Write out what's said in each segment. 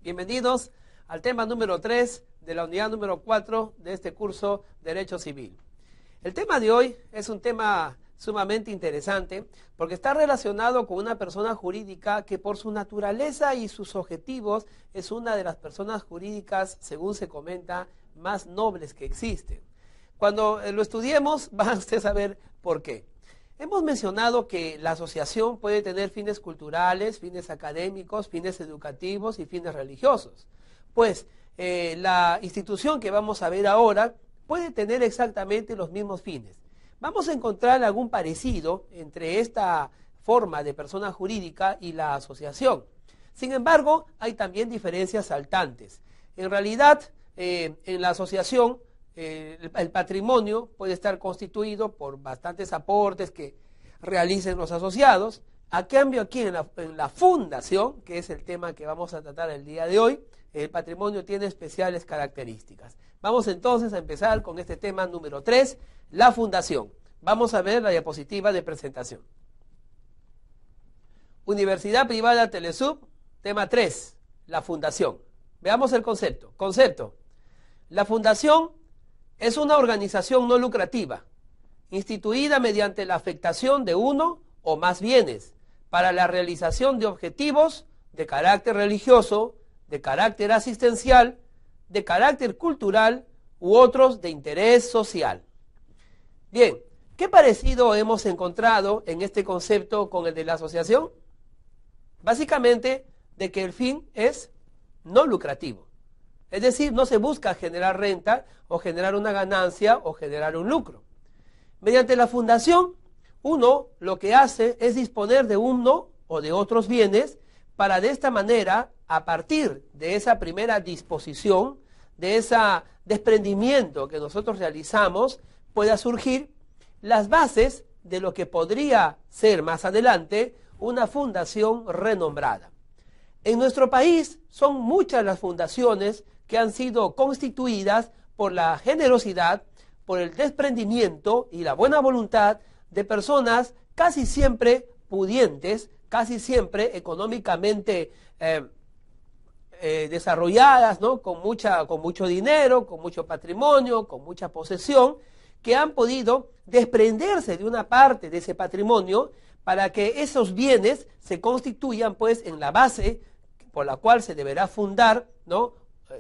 Bienvenidos al tema número 3 de la unidad número 4 de este curso Derecho Civil. El tema de hoy es un tema sumamente interesante porque está relacionado con una persona jurídica que por su naturaleza y sus objetivos es una de las personas jurídicas, según se comenta, más nobles que existen. Cuando lo estudiemos van ustedes a ver por qué. Hemos mencionado que la asociación puede tener fines culturales, fines académicos, fines educativos y fines religiosos. Pues la institución que vamos a ver ahora puede tener exactamente los mismos fines. Vamos a encontrar algún parecido entre esta forma de persona jurídica y la asociación. Sin embargo, hay también diferencias saltantes. En realidad, en la asociación, el patrimonio puede estar constituido por bastantes aportes que realicen los asociados. A cambio, aquí en la fundación, que es el tema que vamos a tratar el día de hoy, el patrimonio tiene especiales características. Vamos entonces a empezar con este tema número 3, la fundación. Vamos a ver la diapositiva de presentación. Universidad Privada Telesub, tema 3, la fundación. Veamos el concepto. Concepto. La fundación es una organización no lucrativa, instituida mediante la afectación de uno o más bienes para la realización de objetivos de carácter religioso, de carácter asistencial, de carácter cultural u otros de interés social. Bien, ¿qué parecido hemos encontrado en este concepto con el de la asociación? Básicamente, de que el fin es no lucrativo. Es decir, no se busca generar renta o generar una ganancia o generar un lucro. Mediante la fundación, uno lo que hace es disponer de uno o de otros bienes para de esta manera, a partir de esa primera disposición, de ese desprendimiento que nosotros realizamos, pueda surgir las bases de lo que podría ser más adelante una fundación renombrada. En nuestro país son muchas las fundaciones que han sido constituidas por la generosidad, por el desprendimiento y la buena voluntad de personas casi siempre pudientes, casi siempre económicamente desarrolladas, ¿no? con mucho dinero, con mucho patrimonio, con mucha posesión, que han podido desprenderse de una parte de ese patrimonio para que esos bienes se constituyan pues en la base por la cual se deberá fundar, ¿no?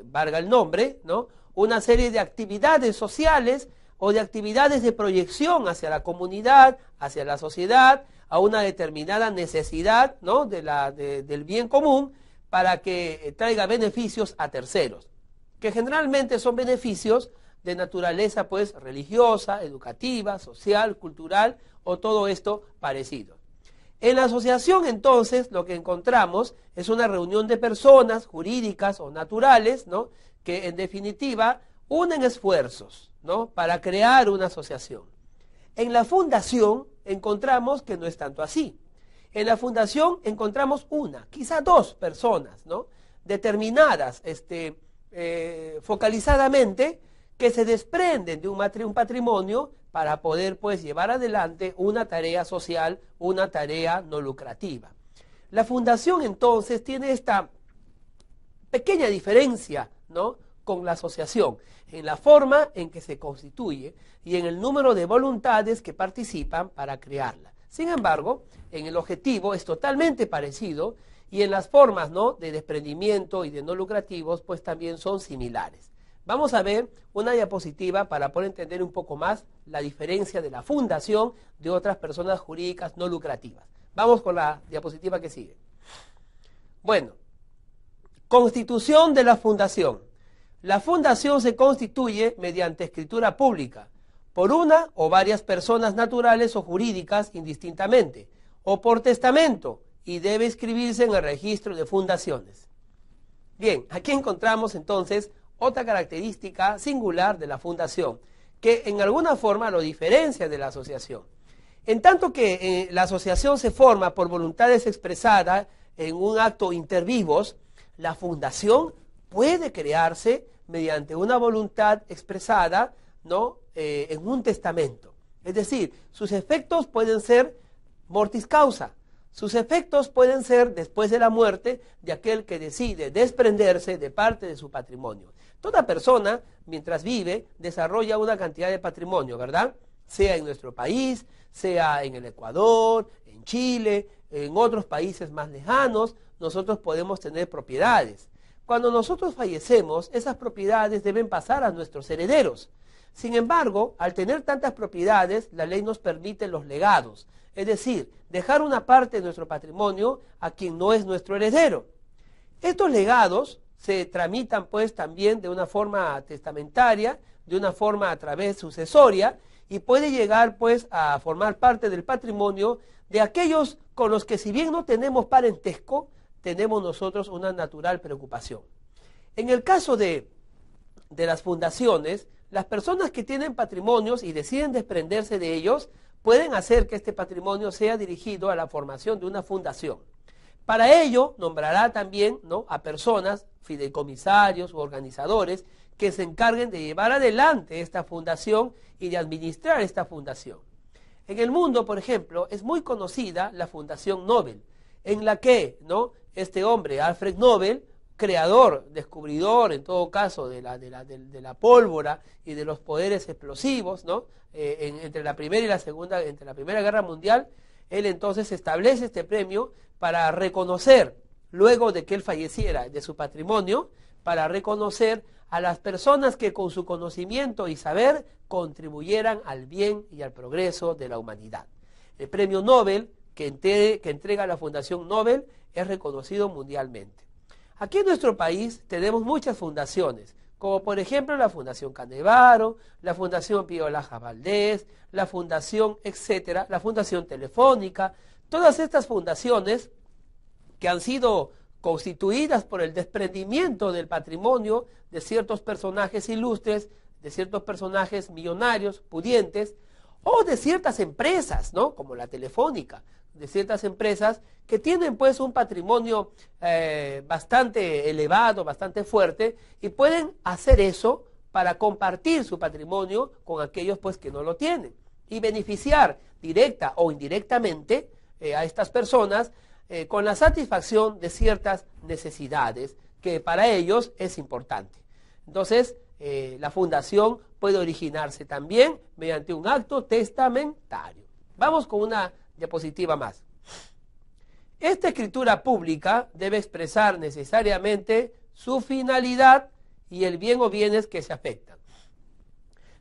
Valga el nombre, ¿no? Una serie de actividades sociales o de actividades de proyección hacia la comunidad, hacia la sociedad, a una determinada necesidad, ¿no? del bien común para que traiga beneficios a terceros, que generalmente son beneficios de naturaleza pues religiosa, educativa, social, cultural o todo esto parecido. En la asociación, entonces, lo que encontramos es una reunión de personas jurídicas o naturales, ¿no? que en definitiva unen esfuerzos, ¿no? para crear una asociación. En la fundación encontramos que no es tanto así. En la fundación encontramos una, quizá dos personas, ¿no? determinadas focalizadamente, que se desprenden de un patrimonio para poder pues llevar adelante una tarea social, una tarea no lucrativa. La fundación entonces tiene esta pequeña diferencia, ¿no? con la asociación, en la forma en que se constituye y en el número de voluntades que participan para crearla. Sin embargo, en el objetivo es totalmente parecido y en las formas, ¿no? de desprendimiento y de no lucrativos pues también son similares. Vamos a ver una diapositiva para poder entender un poco más la diferencia de la fundación de otras personas jurídicas no lucrativas. Vamos con la diapositiva que sigue. Bueno, constitución de la fundación. La fundación se constituye mediante escritura pública por una o varias personas naturales o jurídicas indistintamente, o por testamento, y debe inscribirse en el registro de fundaciones. Bien, aquí encontramos entonces otra característica singular de la fundación, que en alguna forma lo diferencia de la asociación. En tanto que la asociación se forma por voluntades expresadas en un acto inter vivos, la fundación puede crearse mediante una voluntad expresada, ¿no? En un testamento. Es decir, sus efectos pueden ser mortis causa, Sus efectos pueden ser después de la muerte de aquel que decide desprenderse de parte de su patrimonio. Toda persona, mientras vive, desarrolla una cantidad de patrimonio, ¿verdad? Sea en nuestro país, sea en el Ecuador, en Chile, en otros países más lejanos, nosotros podemos tener propiedades. Cuando nosotros fallecemos, esas propiedades deben pasar a nuestros herederos. Sin embargo, al tener tantas propiedades, la ley nos permite los legados, es decir, dejar una parte de nuestro patrimonio a quien no es nuestro heredero. Estos legados se tramitan pues también de una forma testamentaria, de una forma a través sucesoria, y puede llegar pues a formar parte del patrimonio de aquellos con los que, si bien no tenemos parentesco, tenemos nosotros una natural preocupación. En el caso de las fundaciones, las personas que tienen patrimonios y deciden desprenderse de ellos, pueden hacer que este patrimonio sea dirigido a la formación de una fundación. Para ello, nombrará también, ¿no?, a personas, fideicomisarios u organizadores, que se encarguen de llevar adelante esta fundación y de administrar esta fundación. En el mundo, por ejemplo, es muy conocida la Fundación Nobel, en la que, ¿no?, este hombre, Alfred Nobel, creador, descubridor, en todo caso, de la pólvora y de los poderes explosivos, ¿no?, entre la primera y la segunda, entre la Primera Guerra Mundial, él entonces establece este premio para reconocer, luego de que él falleciera, de su patrimonio, para reconocer a las personas que con su conocimiento y saber contribuyeran al bien y al progreso de la humanidad. El premio Nobel que entrega la Fundación Nobel es reconocido mundialmente. Aquí en nuestro país tenemos muchas fundaciones, como por ejemplo la Fundación Canevaro, la Fundación Pío Laja Valdés, la Fundación, etcétera, la Fundación Telefónica. Todas estas fundaciones que han sido constituidas por el desprendimiento del patrimonio de ciertos personajes ilustres, de ciertos personajes millonarios, pudientes, o de ciertas empresas, ¿no?, como la Telefónica, de ciertas empresas que tienen pues un patrimonio bastante elevado, bastante fuerte, y pueden hacer eso para compartir su patrimonio con aquellos pues que no lo tienen y beneficiar directa o indirectamente a estas personas con la satisfacción de ciertas necesidades que para ellos es importante. Entonces, la fundación puede originarse también mediante un acto testamentario. Vamos con una diapositiva más. Esta escritura pública debe expresar necesariamente su finalidad y el bien o bienes que se afectan.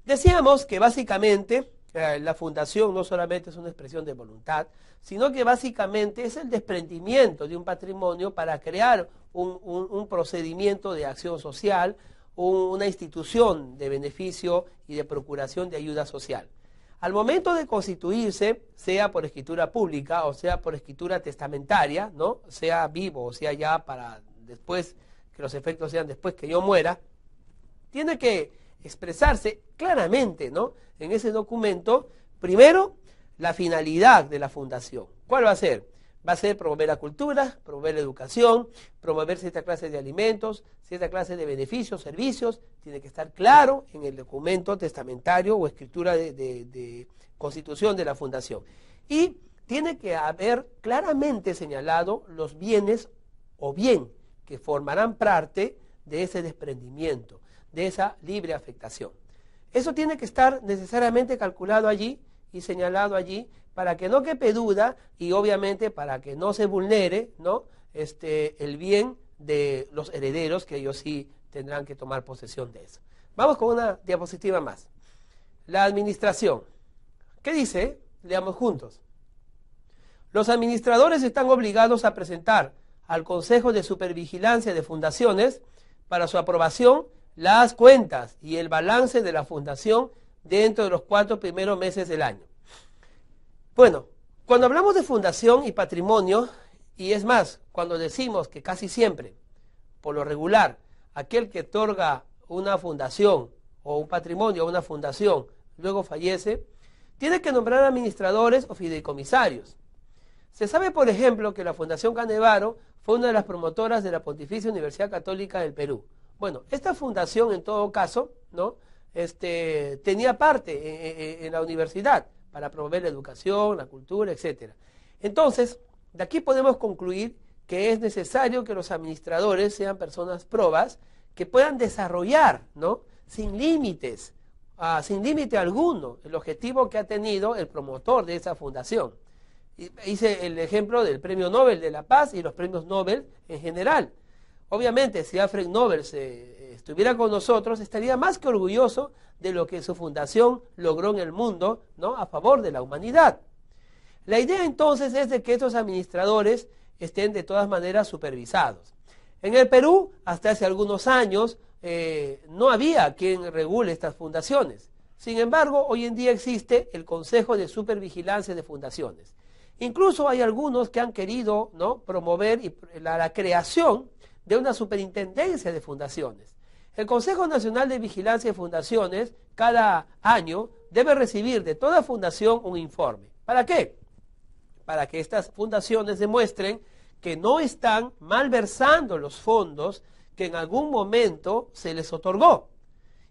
Decíamos que básicamente la fundación no solamente es una expresión de voluntad, sino que básicamente es el desprendimiento de un patrimonio para crear un procedimiento de acción social, una institución de beneficio y de procuración de ayuda social. Al momento de constituirse, sea por escritura pública o sea por escritura testamentaria, ¿no?, sea vivo o sea ya para después, que los efectos sean después que yo muera, tiene que expresarse claramente, ¿no?, en ese documento, primero, la finalidad de la fundación. ¿Cuál va a ser? Va a ser promover la cultura, promover la educación, promover cierta clase de alimentos, cierta clase de beneficios, servicios. Tiene que estar claro en el documento testamentario o escritura de constitución de la fundación. Y tiene que haber claramente señalado los bienes o bien que formarán parte de ese desprendimiento, de esa libre afectación. Eso tiene que estar necesariamente calculado allí y señalado allí para que no quepe duda y obviamente para que no se vulnere, ¿no?, el bien de los herederos, que ellos sí tendrán que tomar posesión de eso. Vamos con una diapositiva más. La administración. ¿Qué dice? Leamos juntos. Los administradores están obligados a presentar al Consejo de Supervigilancia de Fundaciones para su aprobación las cuentas y el balance de la fundación dentro de los 4 primeros meses del año. Bueno, cuando hablamos de fundación y patrimonio, y es más, cuando decimos que casi siempre, por lo regular, aquel que otorga una fundación o un patrimonio a una fundación luego fallece, tiene que nombrar administradores o fideicomisarios. Se sabe, por ejemplo, que la Fundación Canevaro fue una de las promotoras de la Pontificia Universidad Católica del Perú. Bueno, esta fundación, en todo caso, ¿no?, tenía parte en la universidad para promover la educación, la cultura, etc. Entonces, De aquí podemos concluir que es necesario que los administradores sean personas probas que puedan desarrollar, ¿no?, sin límites, sin límite alguno, el objetivo que ha tenido el promotor de esa fundación. Hice el ejemplo del Premio Nobel de la Paz y los premios Nobel en general. Obviamente, si Alfred Nobel estuviera con nosotros, estaría más que orgulloso de lo que su fundación logró en el mundo, ¿no?, a favor de la humanidad. La idea entonces es de que estos administradores estén de todas maneras supervisados. En el Perú, hasta hace algunos años, no había quien regule estas fundaciones. Sin embargo, hoy en día existe el Consejo de Supervigilancia de Fundaciones. Incluso hay algunos que han querido, ¿no?, promover la creación de una superintendencia de fundaciones. El Consejo Nacional de Vigilancia de Fundaciones cada año debe recibir de toda fundación un informe. ¿Para qué? Para que estas fundaciones demuestren que no están malversando los fondos que en algún momento se les otorgó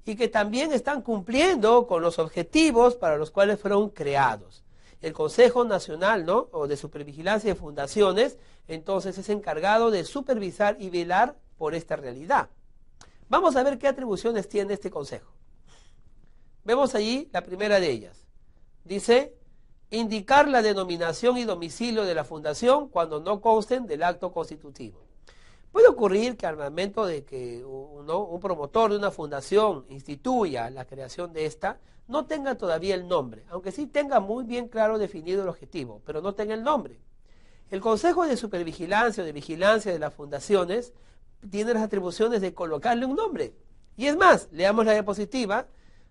y que también están cumpliendo con los objetivos para los cuales fueron creados. El Consejo Nacional, ¿no?, o de Supervigilancia de Fundaciones, entonces es encargado de supervisar y velar por esta realidad. Vamos a ver qué atribuciones tiene este consejo. Vemos allí la primera de ellas. Dice: indicar la denominación y domicilio de la fundación cuando no consten del acto constitutivo. Puede ocurrir que al momento de que un promotor de una fundación instituya la creación de esta, no tenga todavía el nombre, aunque sí tenga muy bien claro definido el objetivo, pero no tenga el nombre. El Consejo de Supervigilancia o de Vigilancia de las Fundaciones tiene las atribuciones de colocarle un nombre. Y es más, leamos la diapositiva,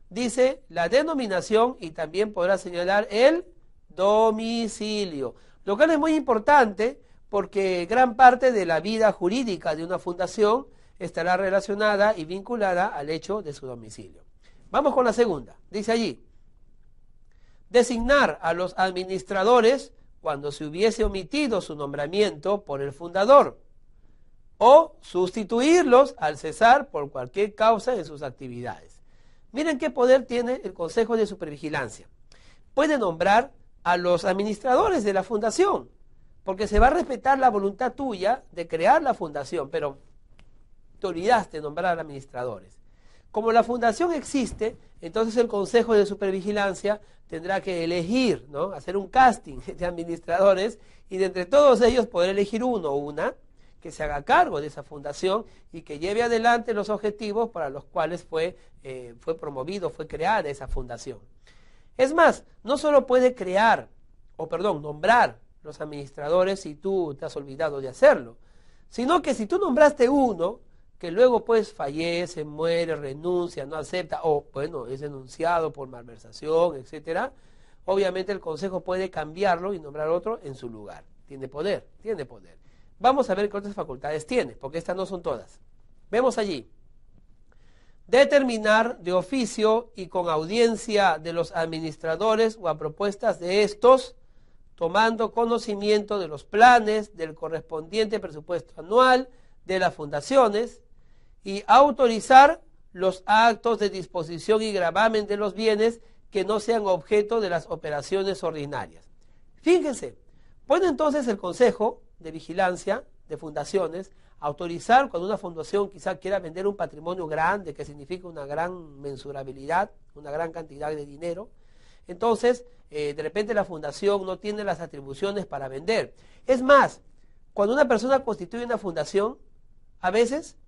dice la denominación y también podrá señalar el domicilio, lo cual es muy importante porque gran parte de la vida jurídica de una fundación estará relacionada y vinculada al hecho de su domicilio. Vamos con la segunda. Dice allí: designar a los administradores cuando se hubiese omitido su nombramiento por el fundador o sustituirlos al cesar por cualquier causa en sus actividades. Miren qué poder tiene el Consejo de Supervigilancia. Puede nombrar a los administradores de la fundación, porque se va a respetar la voluntad tuya de crear la fundación, pero te olvidaste de nombrar administradores. Como la fundación existe, entonces el Consejo de Supervigilancia tendrá que elegir, ¿no?, hacer un casting de administradores y de entre todos ellos poder elegir uno o una que se haga cargo de esa fundación y que lleve adelante los objetivos para los cuales fue fue creada esa fundación. Es más, no solo puede nombrar los administradores si tú te has olvidado de hacerlo, sino que si tú nombraste uno que luego pues fallece, muere, renuncia, no acepta o bueno, es denunciado por malversación, etcétera, obviamente el Consejo puede cambiarlo y nombrar otro en su lugar. Tiene poder. Vamos a ver qué otras facultades tiene, porque estas no son todas. Vemos allí: determinar de oficio y con audiencia de los administradores o a propuestas de estos, tomando conocimiento de los planes, del correspondiente presupuesto anual de las fundaciones, y autorizar los actos de disposición y gravamen de los bienes que no sean objeto de las operaciones ordinarias. Fíjense, puede entonces el Consejo de Vigilancia de Fundaciones autorizar cuando una fundación quizá quiera vender un patrimonio grande, que significa una gran mensurabilidad, una gran cantidad de dinero. Entonces, de repente la fundación no tiene las atribuciones para vender. Es más, cuando una persona constituye una fundación, a veces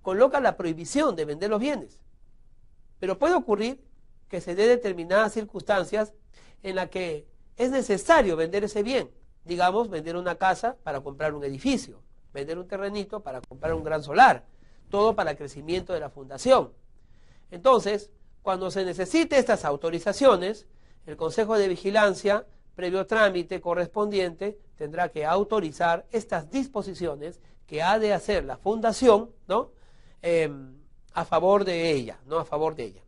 coloca la prohibición de vender los bienes. Pero puede ocurrir que se dé determinadas circunstancias en las que es necesario vender ese bien. Digamos, vender una casa para comprar un edificio, vender un terrenito para comprar un gran solar, todo para el crecimiento de la fundación. Entonces, cuando se necesite estas autorizaciones, el Consejo de Vigilancia, previo trámite correspondiente, tendrá que autorizar estas disposiciones que ha de hacer la fundación, ¿no?, a favor de ella, ¿no?, a favor de ella.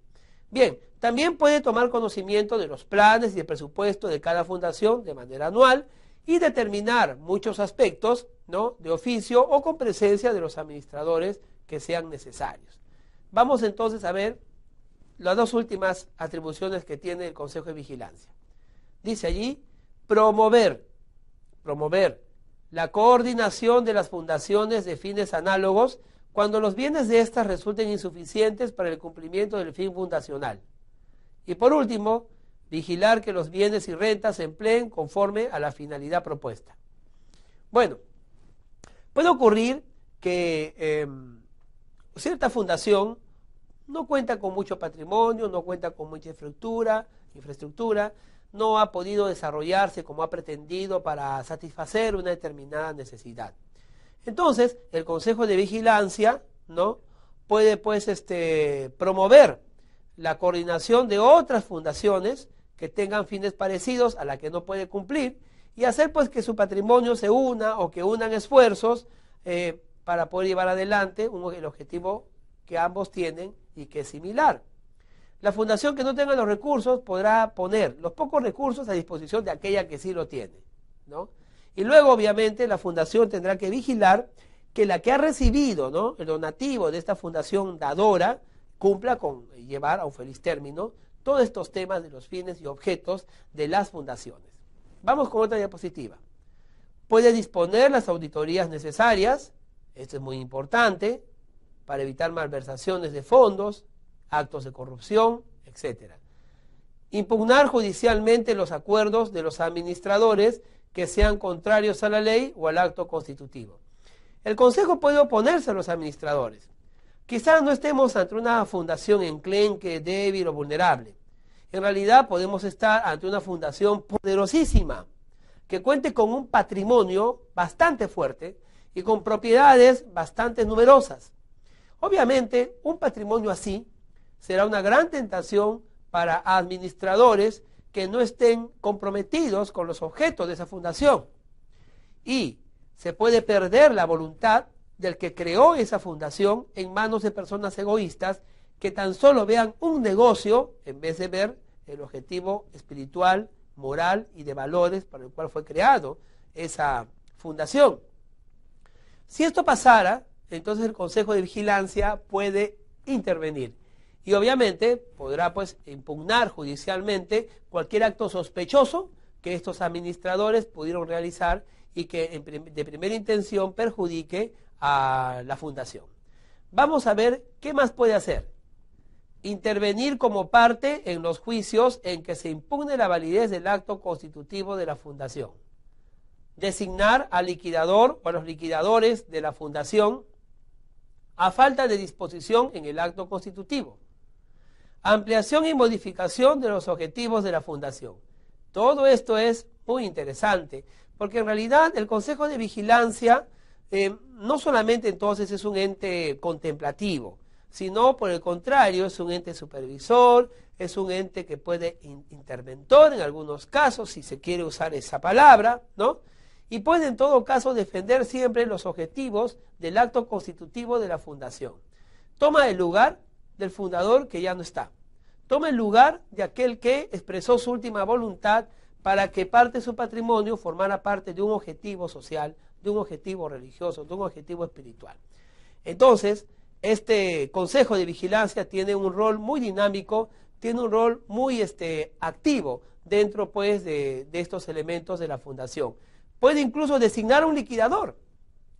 Bien, también puede tomar conocimiento de los planes y el presupuesto de cada fundación de manera anual y determinar muchos aspectos, ¿no?, de oficio o con presencia de los administradores que sean necesarios. Vamos entonces a ver las dos últimas atribuciones que tiene el Consejo de Vigilancia. Dice allí: promover la coordinación de las fundaciones de fines análogos cuando los bienes de éstas resulten insuficientes para el cumplimiento del fin fundacional. Y por último, vigilar que los bienes y rentas se empleen conforme a la finalidad propuesta. Bueno, puede ocurrir que cierta fundación no cuenta con mucho patrimonio, no cuenta con mucha infraestructura, no ha podido desarrollarse como ha pretendido para satisfacer una determinada necesidad. Entonces, el Consejo de Vigilancia, ¿no?, puede pues promover la coordinación de otras fundaciones que tengan fines parecidos a la que no puede cumplir y hacer pues que su patrimonio se una o que unan esfuerzos para poder llevar adelante el objetivo que ambos tienen y que es similar. La fundación que no tenga los recursos podrá poner los pocos recursos a disposición de aquella que sí lo tiene, ¿no? Y luego, obviamente, la fundación tendrá que vigilar que la que ha recibido, ¿no?, el donativo de esta fundación dadora cumpla con llevar a un feliz término todos estos temas de los fines y objetos de las fundaciones. Vamos con otra diapositiva. Puede disponer las auditorías necesarias, esto es muy importante, para evitar malversaciones de fondos, actos de corrupción, etc. Impugnar judicialmente los acuerdos de los administradores que sean contrarios a la ley o al acto constitutivo. El Consejo puede oponerse a los administradores. Quizás no estemos ante una fundación enclenque, débil o vulnerable. En realidad podemos estar ante una fundación poderosísima, que cuente con un patrimonio bastante fuerte y con propiedades bastante numerosas. Obviamente, un patrimonio así será una gran tentación para administradores que no estén comprometidos con los objetos de esa fundación. Y se puede perder la voluntad del que creó esa fundación en manos de personas egoístas que tan solo vean un negocio en vez de ver el objetivo espiritual, moral y de valores para el cual fue creado esa fundación. Si esto pasara, entonces el Consejo de Vigilancia puede intervenir y obviamente podrá pues impugnar judicialmente cualquier acto sospechoso que estos administradores pudieron realizar y que de primera intención perjudique a la fundación. Vamos a ver qué más puede hacer. Intervenir como parte en los juicios en que se impugne la validez del acto constitutivo de la fundación. Designar al liquidador o a los liquidadores de la fundación a falta de disposición en el acto constitutivo. Ampliación y modificación de los objetivos de la fundación. Todo esto es muy interesante, porque en realidad el Consejo de Vigilancia no solamente entonces es un ente contemplativo, sino por el contrario es un ente supervisor, es un ente que puede interventor en algunos casos, si se quiere usar esa palabra, ¿no?, y puede en todo caso defender siempre los objetivos del acto constitutivo de la fundación. Toma el lugar del fundador que ya no está. Toma el lugar de aquel que expresó su última voluntad para que parte de su patrimonio formara parte de un objetivo social, de un objetivo religioso, de un objetivo espiritual. Entonces, este Consejo de Vigilancia tiene un rol muy dinámico, tiene un rol muy activo dentro pues de estos elementos de la fundación. Puede incluso designar a un liquidador.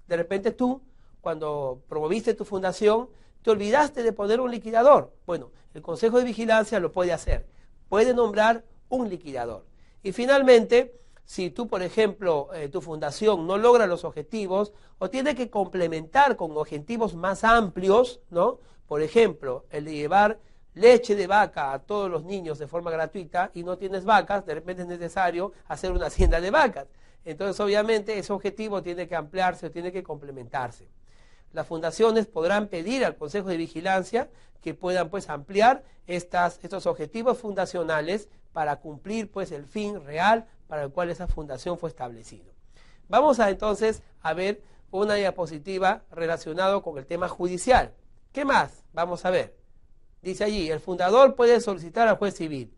De repente tú, cuando promoviste tu fundación, te olvidaste de poner un liquidador. Bueno, el Consejo de Vigilancia lo puede hacer. Puede nombrar un liquidador. Y finalmente, si tú, por ejemplo, tu fundación no logra los objetivos o tiene que complementar con objetivos más amplios, ¿no? Por ejemplo, el de llevar leche de vaca a todos los niños de forma gratuita y no tienes vacas, de repente es necesario hacer una hacienda de vacas. Entonces, obviamente, ese objetivo tiene que ampliarse o tiene que complementarse. Las fundaciones podrán pedir al Consejo de Vigilancia que puedan pues ampliar estos objetivos fundacionales para cumplir pues el fin real para el cual esa fundación fue establecida. Vamos entonces a ver una diapositiva relacionada con el tema judicial. ¿Qué más? Vamos a ver. Dice allí, el fundador puede solicitar al juez civil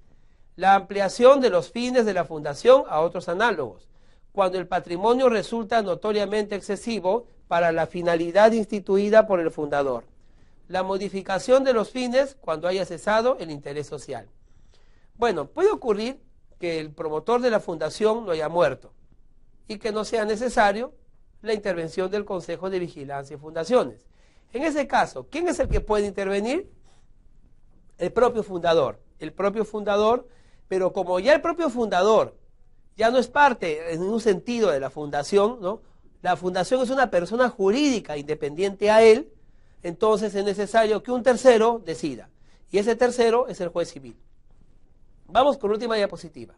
la ampliación de los fines de la fundación a otros análogos, cuando el patrimonio resulta notoriamente excesivo para la finalidad instituida por el fundador. La modificación de los fines cuando haya cesado el interés social. Bueno, puede ocurrir que el promotor de la fundación no haya muerto y que no sea necesario la intervención del Consejo de Vigilancia y Fundaciones. En ese caso, ¿quién es el que puede intervenir? El propio fundador. El propio fundador, pero como ya el propio fundador ya no es parte en un sentido de la fundación, ¿no? La fundación es una persona jurídica independiente a él, entonces es necesario que un tercero decida. Y ese tercero es el juez civil. Vamos con la última diapositiva.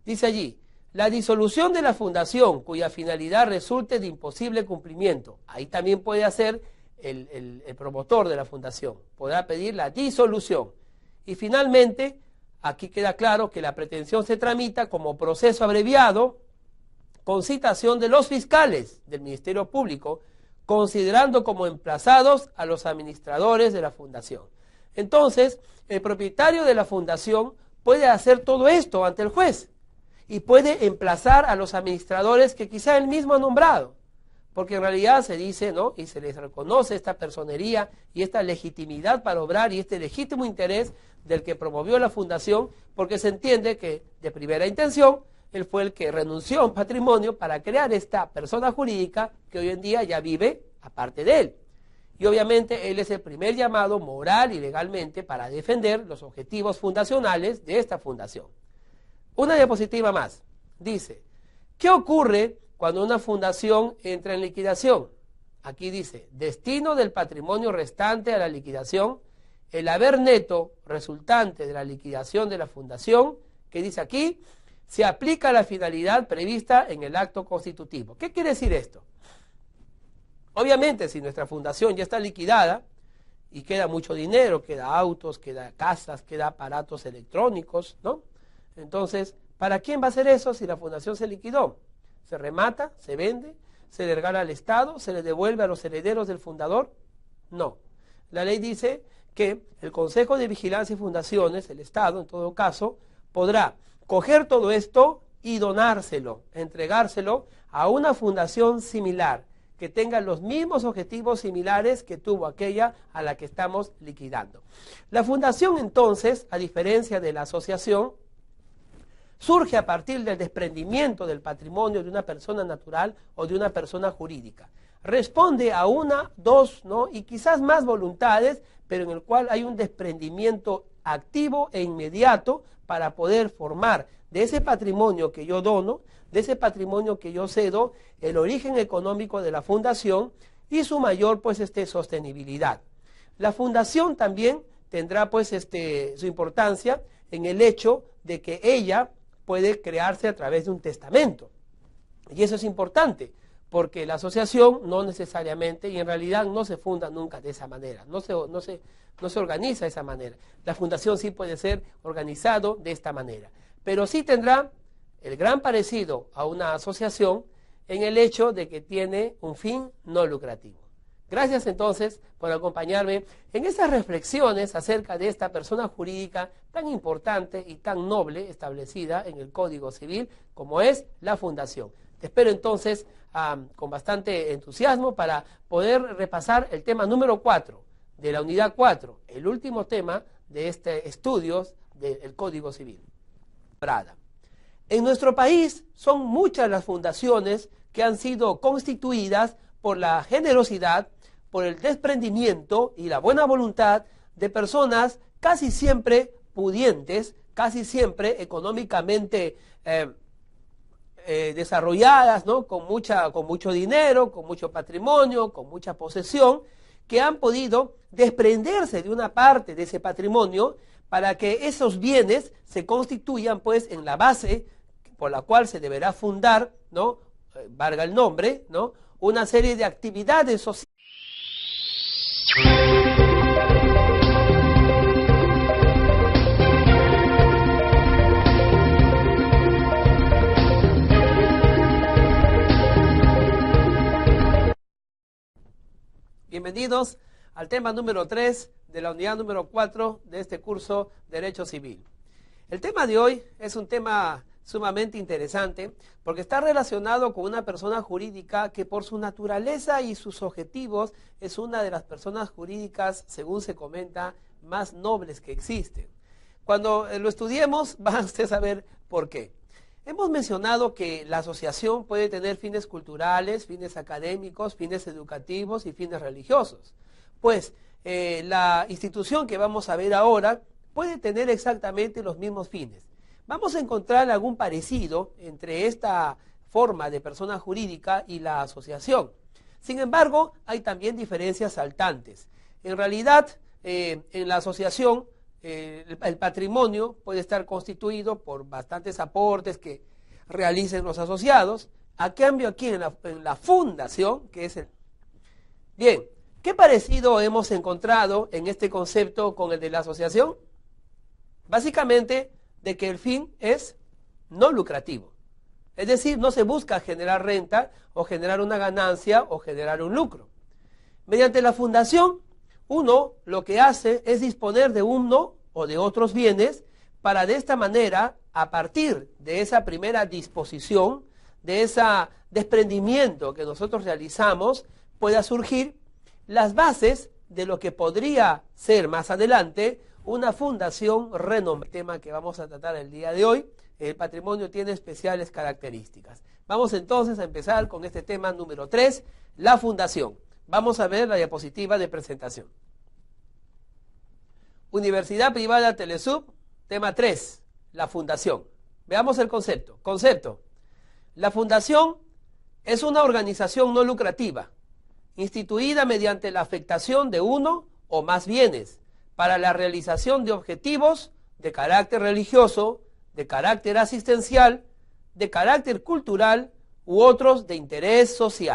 Dice allí, la disolución de la fundación cuya finalidad resulte de imposible cumplimiento. Ahí también puede hacer el promotor de la fundación. Podrá pedir la disolución. Y finalmente, aquí queda claro que la pretensión se tramita como proceso abreviado con citación de los fiscales del Ministerio Público, considerando como emplazados a los administradores de la fundación. Entonces, el propietario de la fundación puede hacer todo esto ante el juez y puede emplazar a los administradores que quizá él mismo ha nombrado, porque en realidad se dice, ¿no? Y se les reconoce esta personería y esta legitimidad para obrar y este legítimo interés del que promovió la fundación, porque se entiende que de primera intención él fue el que renunció a un patrimonio para crear esta persona jurídica que hoy en día ya vive aparte de él. Y obviamente él es el primer llamado moral y legalmente para defender los objetivos fundacionales de esta fundación. Una diapositiva más. Dice, ¿qué ocurre cuando una fundación entra en liquidación? Aquí dice, destino del patrimonio restante a la liquidación, el haber neto resultante de la liquidación de la fundación, que dice aquí, se aplica a la finalidad prevista en el acto constitutivo. ¿Qué quiere decir esto? Obviamente, si nuestra fundación ya está liquidada y queda mucho dinero, queda autos, queda casas, queda aparatos electrónicos, ¿no? Entonces, ¿para quién va a ser eso si la fundación se liquidó? ¿Se remata? ¿Se vende? ¿Se le regala al Estado? ¿Se le devuelve a los herederos del fundador? No. La ley dice que el Consejo de Vigilancia y Fundaciones, el Estado en todo caso, podrá coger todo esto y donárselo, entregárselo a una fundación similar, que tenga los mismos objetivos similares que tuvo aquella a la que estamos liquidando. La fundación entonces, a diferencia de la asociación, surge a partir del desprendimiento del patrimonio de una persona natural o de una persona jurídica. Responde a una, dos, ¿no? Y quizás más voluntades, pero en el cual hay un desprendimiento activo e inmediato para poder formar de ese patrimonio que yo dono, de ese patrimonio que yo cedo, el origen económico de la fundación y su mayor pues sostenibilidad. La fundación también tendrá pues su importancia en el hecho de que ella puede crearse a través de un testamento. Y eso es importante, porque la asociación no necesariamente, y en realidad no se funda nunca de esa manera, no se organiza de esa manera. La fundación sí puede ser organizado de esta manera, pero sí tendrá el gran parecido a una asociación en el hecho de que tiene un fin no lucrativo. Gracias entonces por acompañarme en estas reflexiones acerca de esta persona jurídica tan importante y tan noble establecida en el Código Civil como es la fundación. Te espero entonces con bastante entusiasmo para poder repasar el tema número 4 de la unidad 4, el último tema de este estudio del Código Civil. En nuestro país son muchas las fundaciones que han sido constituidas por la generosidad, por el desprendimiento y la buena voluntad de personas casi siempre pudientes, casi siempre económicamente desarrolladas, ¿no? con mucho dinero, con mucho patrimonio, con mucha posesión, que han podido desprenderse de una parte de ese patrimonio para que esos bienes se constituyan pues en la base por la cual se deberá fundar, ¿no? Valga el nombre, ¿no? Una serie de actividades sociales. Bienvenidos al tema número 3 de la unidad número 4 de este curso Derecho Civil. El tema de hoy es un tema sumamente interesante porque está relacionado con una persona jurídica que por su naturaleza y sus objetivos es una de las personas jurídicas, según se comenta, más nobles que existen. Cuando lo estudiemos van ustedes a ver por qué. Hemos mencionado que la asociación puede tener fines culturales, fines académicos, fines educativos y fines religiosos. Pues la institución que vamos a ver ahora puede tener exactamente los mismos fines. Vamos a encontrar algún parecido entre esta forma de persona jurídica y la asociación. Sin embargo, hay también diferencias saltantes. En realidad, en la asociación, el patrimonio puede estar constituido por bastantes aportes que realicen los asociados. A cambio, aquí en la fundación, que es el... Bien, ¿qué parecido hemos encontrado en este concepto con el de la asociación? Básicamente, de que el fin es no lucrativo. Es decir, no se busca generar renta o generar una ganancia o generar un lucro. Mediante la fundación, uno lo que hace es disponer de uno o de otros bienes para de esta manera, a partir de esa primera disposición, de ese desprendimiento que nosotros realizamos, pueda surgir las bases de lo que podría ser más adelante una fundación renombrada. El tema que vamos a tratar el día de hoy, el patrimonio tiene especiales características. Vamos entonces a empezar con este tema número 3, la fundación. Vamos a ver la diapositiva de presentación. Universidad Privada Telesub, tema 3, la fundación. Veamos el concepto. Concepto. La fundación es una organización no lucrativa, instituida mediante la afectación de uno o más bienes para la realización de objetivos de carácter religioso, de carácter asistencial, de carácter cultural u otros de interés social.